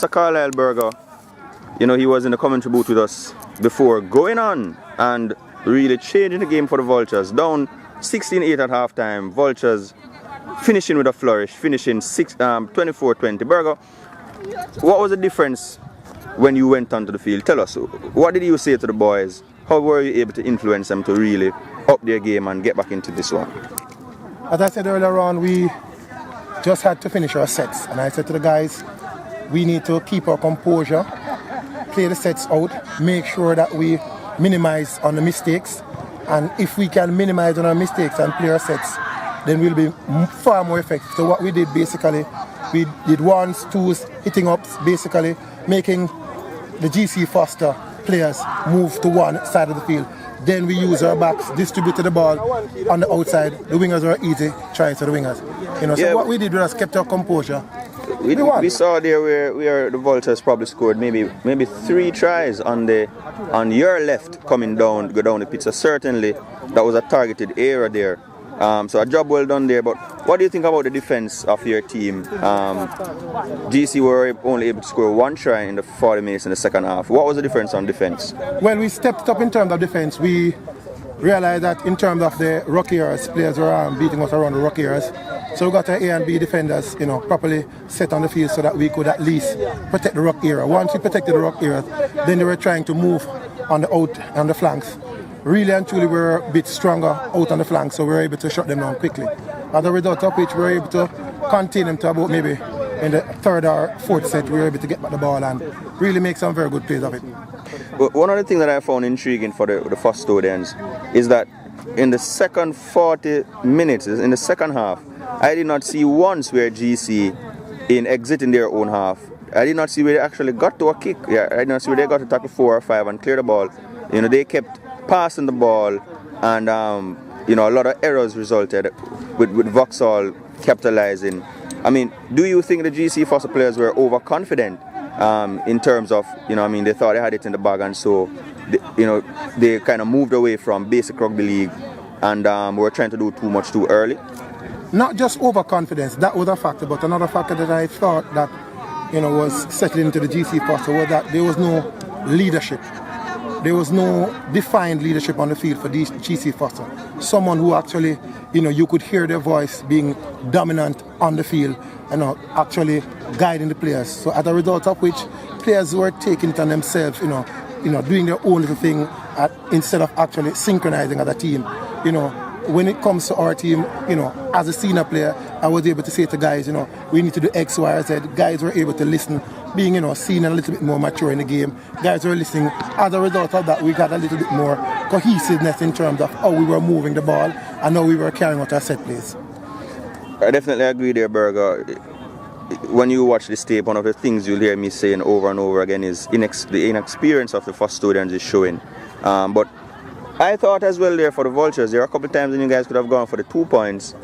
Mr. Carlisle Berger, you know, he was in the commentary booth with us before, going on and really changing the game for the Vultures. Down 16-8 at halftime. Vultures finishing with a flourish, finishing 24-20. Berger, what was the difference when you went onto the field? Tell us, what did you say to the boys? How were you able to influence them to really up their game and get back into this one? As I said earlier on, we just had to finish our sets. And I said to the guys, we need to keep our composure, play the sets out, make sure that we minimize on the mistakes. And if we can minimize on our mistakes and play our sets, then we'll be far more effective. So what we did basically, we did ones, twos, hitting ups, basically making the GC Foster players move to one side of the field. Then we use our backs, distributed the ball on the outside. The wingers were easy tries for the wingers. You know, so what we did was kept our composure. We saw there where the Vultures probably scored maybe 3 tries on your left coming down, go down the pitch. So certainly that was a targeted area there. So a job well done there. But what do you think about the defense of your team? GC were only able to score 1 try in the 40 minutes in the second half. What was the difference on defense? Well, we stepped up in terms of defense. We realized that in terms of the ruck areas, players were beating us around the ruck areas. So we got our A and B defenders, you know, properly set on the field so that we could at least protect the ruck area. Once we protected the ruck area, then they were trying to move on the flanks. Really and truly, we were a bit stronger out on the flanks, so we were able to shut them down quickly. As a result of which, we were able to contain them to about maybe in the 3rd or 4th set, we were able to get back the ball and really make some very good plays of it. Well, one of the things that I found intriguing for the first students is that in the second 40 minutes, in the second half, I did not see once where GC in exiting their own half. I did not see where they actually got to a kick. Yeah, I did not see where they got to tackle 4 or 5 and clear the ball. You know, they kept passing the ball, and you know, a lot of errors resulted with Vauxhall capitalizing. I mean, do you think the GC Foster players were overconfident in terms of, you know, I mean, they thought they had it in the bag, and so they kind of moved away from basic rugby league and were trying to do too much too early? Not just overconfidence, that was a factor, but another factor that I thought that, you know, was settling into the GC Foster was that there was no leadership. There was no defined leadership on the field for these GC Foster. Someone who actually, you know, you could hear their voice being dominant on the field, you know, actually guiding the players. So as a result of which, players were taking it on themselves, you know, doing their own little thing instead of actually synchronizing as a team. You know, when it comes to our team, you know, as a senior player, I was able to say to guys, you know, we need to do X, Y, or Z. Guys were able to listen, being, you know, seen a little bit more mature in the game. Guys were listening. As a result of that, we got a little bit more cohesiveness in terms of how we were moving the ball and how we were carrying out our set plays. I definitely agree there, Berger. When you watch this tape, one of the things you'll hear me saying over and over again is the inexperience of the first students is showing. But I thought as well there for the Vultures, there are a couple of times when you guys could have gone for the 2 points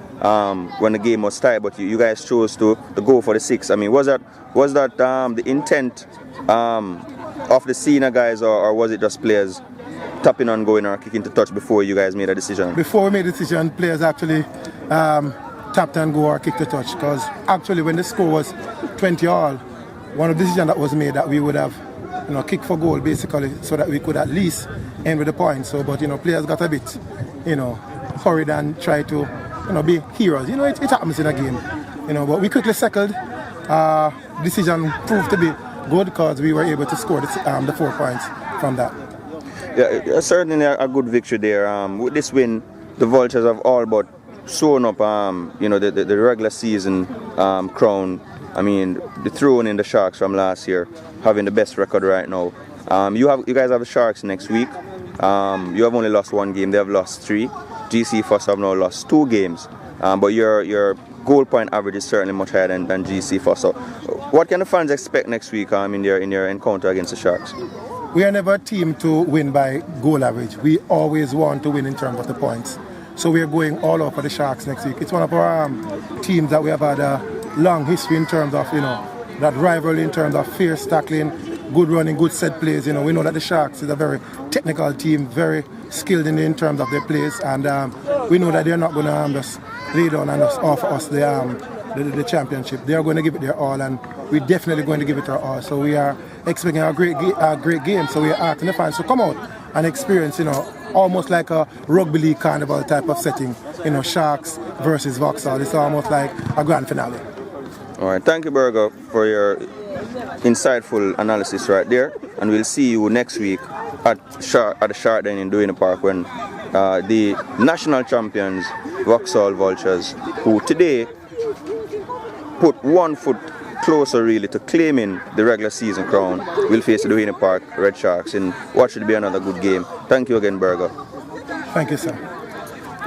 when the game was tied, but you guys chose to go for the 6. I mean, was that the intent of the senior guys, or was it just players tapping on going or kicking to touch before you guys made a decision? Before we made a decision, players actually tapped and go or kicked to touch, because actually when the score was 20-all, one of the decisions that was made that we would have, you know, kick for goal basically, so that we could at least end with the points. So, but, you know, players got a bit, you know, hurried and tried to, you know, be heroes. You know, it happens in a game, you know. But we quickly settled. Decision proved to be good because we were able to score the 4 points from that. Yeah, certainly a good victory there. With this win, the Vultures have all but sewn up, you know, the regular season crown. I mean, dethroning in the Sharks from last year, having the best record right now. You guys have the Sharks next week. You have only lost 1 game. They have lost 3. GC Foster have now lost 2 games. But your goal point average is certainly much higher than GC Foster. What can the fans expect next week in your encounter against the Sharks? We are never a team to win by goal average. We always want to win in terms of the points. So we are going all out for the Sharks next week. It's one of our teams that we have had a long history in terms of, you know, that rivalry in terms of fierce tackling, good running, good set plays. You know, we know that the Sharks is a very technical team, very skilled in terms of their plays, and we know that they're not going to just lay down and just offer us the championship. They are going to give it their all, and we're definitely going to give it our all. So we are expecting a great game. So we are asking the fans to come out and experience, almost like a rugby league carnival type of setting. Sharks versus Vauxhall. It's almost like a grand finale. All right, thank you, Burger, for your insightful analysis right there. And we'll see you next week at the Shark Den in Duina Park when the national champions, Vauxhall Vultures, who today put 1 foot closer really to claiming the regular season crown, will face the Duina Park Red Sharks in what should be another good game. Thank you again, Burger. Thank you, sir.